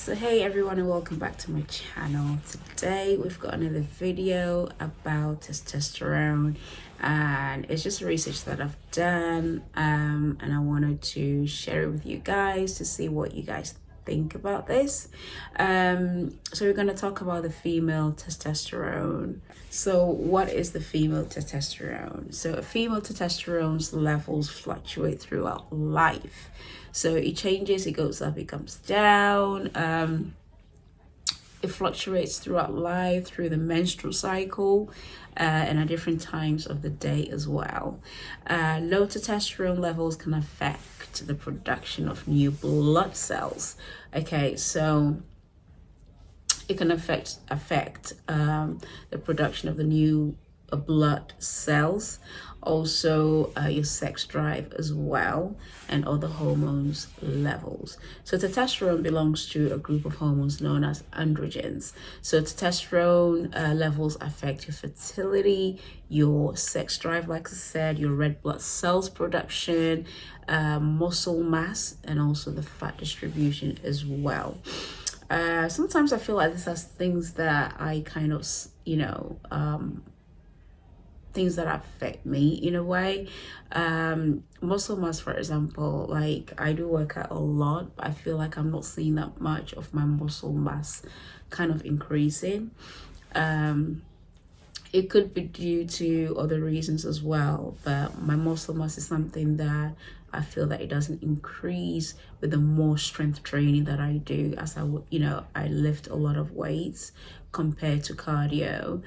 So hey everyone, and welcome back to my channel. Today we've got another video about testosterone, and it's just research that I've done, and I wanted to share it with you guys to see what you guys think about this. So we're going to talk about the female testosterone. So what is the female testosterone? So a female testosterone's levels fluctuate throughout life. So it changes, it goes up, it comes down. It fluctuates throughout life, through the menstrual cycle, and at different times of the day as well. Low testosterone levels can affect the production of new blood cells. Okay, so it can affect the production of the new blood cells, also your sex drive as well, and other hormones levels. So testosterone belongs to a group of hormones known as androgens. So testosterone levels affect your fertility, your sex drive, like I said, your red blood cells production, muscle mass, and also the fat distribution as well. Sometimes I feel like this has things that I kind of, things that affect me in a way. Muscle mass, for example, like I do work out a lot, but I feel like I'm not seeing that much of my muscle mass kind of increasing. It could be due to other reasons as well, but my muscle mass is something that I feel that it doesn't increase with the more strength training that I do, as I lift a lot of weights compared to cardio.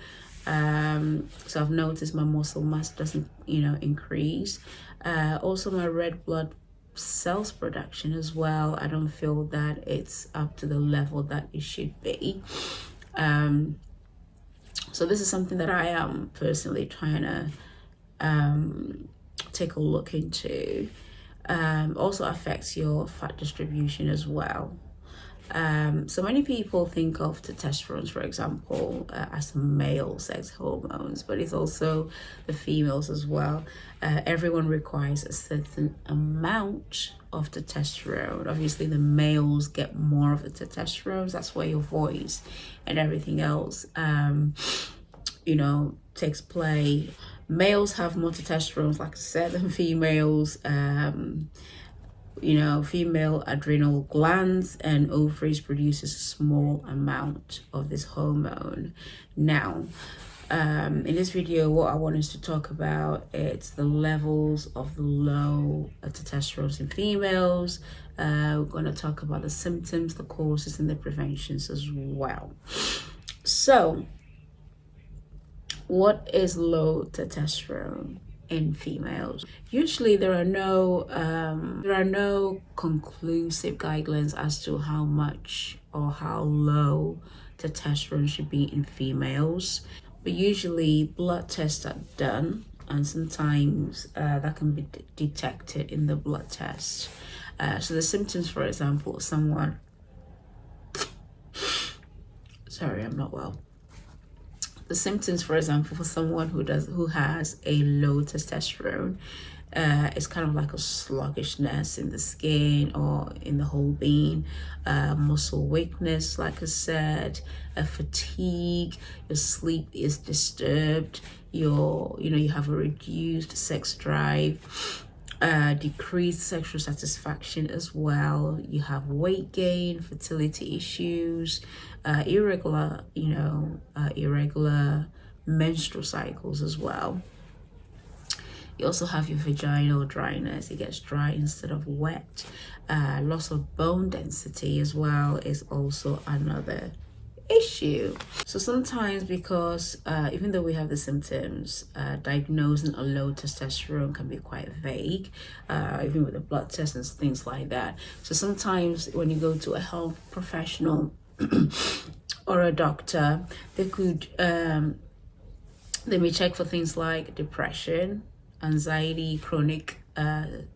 So I've noticed my muscle mass doesn't, increase. Also my red blood cells production as well, I don't feel that it's up to the level that it should be. So this is something that I am personally trying to take a look into. Also affects your fat distribution as well. So many people think of testosterone, for example, as male sex hormones, but it's also the females as well. Everyone requires a certain amount of testosterone. Obviously, the males get more of the testosterone. That's where your voice and everything else, takes play. Males have more testosterone, like I said, than females. Female adrenal glands and ovaries produces a small amount of this hormone. Now, in this video, what I want us to talk about is the levels of the low testosterone in females. We're going to talk about the symptoms, the causes, and the preventions as well. So, what is low testosterone in females? Usually there are no conclusive guidelines as to how much or how low testosterone should be in females, but usually blood tests are done, and sometimes that can be detected in the blood test. So the symptoms, for example, I'm not well. The symptoms, for example, for someone who has a low testosterone, it's kind of like a sluggishness in the skin or in the whole being, muscle weakness, like I said, fatigue, your sleep is disturbed, you have a reduced sex drive, decreased sexual satisfaction as well. You have weight gain, fertility issues, irregular menstrual cycles as well. You also have your vaginal dryness. It gets dry instead of wet. Loss of bone density as well is also another issue. So sometimes, because even though we have the symptoms, diagnosing a low testosterone can be quite vague, even with the blood tests and things like that. So sometimes when you go to a health professional or a doctor, they may check for things like depression, anxiety, chronic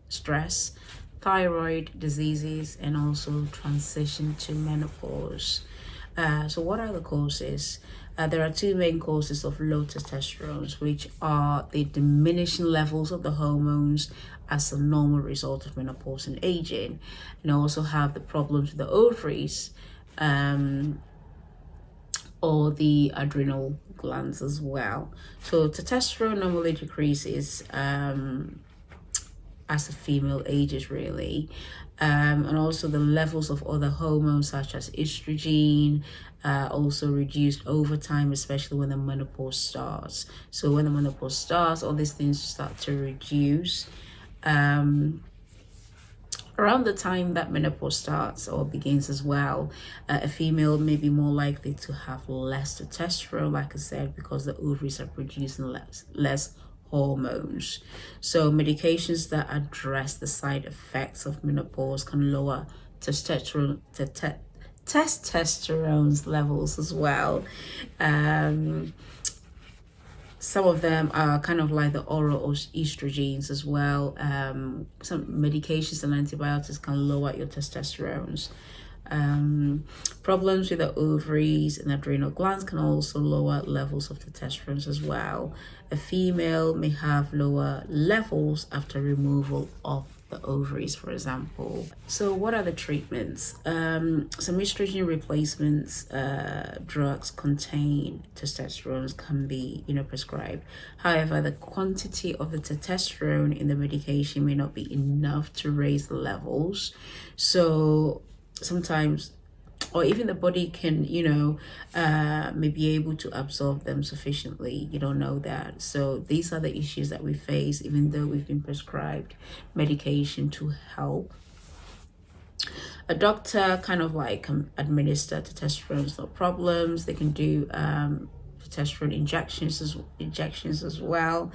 stress, thyroid diseases, and also transition to menopause. So what are the causes? There are two main causes of low testosterone, which are the diminishing levels of the hormones as a normal result of menopause and aging. And also have the problems with the ovaries, or the adrenal glands as well. So testosterone normally decreases as a female ages, really. And also the levels of other hormones such as estrogen also reduced over time, especially when the menopause starts. So when the menopause starts, all these things start to reduce. Around the time that menopause starts or begins as well, a female may be more likely to have less testosterone, like I said, because the ovaries are producing less hormones. So medications that address the side effects of menopause can lower testosterone levels as well. Some of them are kind of like the oral estrogens as well. Some medications and antibiotics can lower your testosterone. Problems with the ovaries and adrenal glands can also lower levels of testosterone as well. A female may have lower levels after removal of the ovaries, for example. So what are the treatments? Some estrogen replacements drugs contain testosterone can be prescribed. However, the quantity of the testosterone in the medication may not be enough to raise the levels. So sometimes, or even the body can may be able to absorb them sufficiently. You don't know that. So these are the issues that we face, even though we've been prescribed medication to help. A doctor kind of like can administer testosterone, no problems. They can do testosterone injections as well,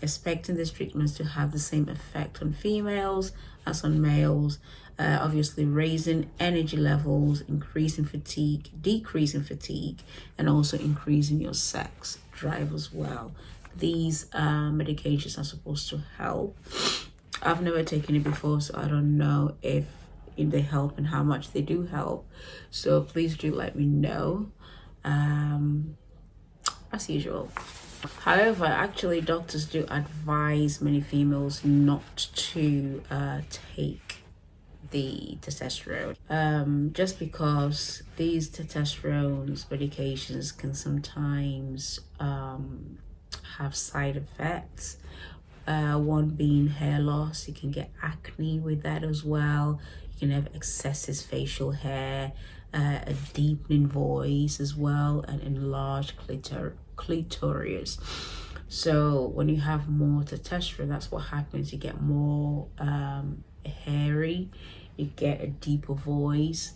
expecting these treatments to have the same effect on females as on males. Obviously raising energy levels, increasing fatigue, decreasing fatigue, and also increasing your sex drive as well. These medications are supposed to help. I've never taken it before, so I don't know if they help and how much they do help. So please do let me know. As usual. However, actually doctors do advise many females not to take the testosterone, just because these testosterone medications can sometimes have side effects. One being hair loss. You can get acne with that as well. You can have excessive facial hair, a deepening voice as well, and enlarged clitoris. So when you have more testosterone, that's what happens. You get more hairy, you get a deeper voice.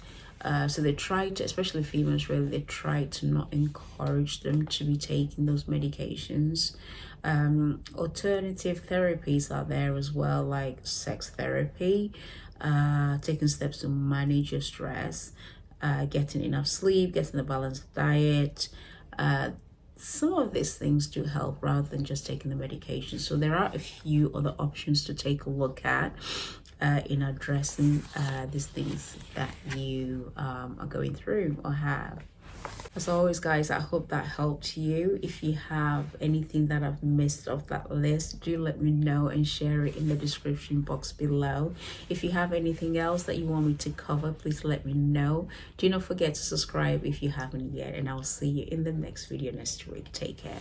So they try to, especially females, really, they try to not encourage them to be taking those medications. Alternative therapies are there as well, like sex therapy, taking steps to manage your stress, getting enough sleep, getting a balanced diet. Some of these things do help rather than just taking the medication. So there are a few other options to take a look at in addressing these things that you are going through or have. As always, guys, I hope that helped you. If you have anything that I've missed off that list, do let me know and share it in the description box below. If you have anything else that you want me to cover, please let me know. Do not forget to subscribe if you haven't yet, and I'll see you in the next video next week. Take care.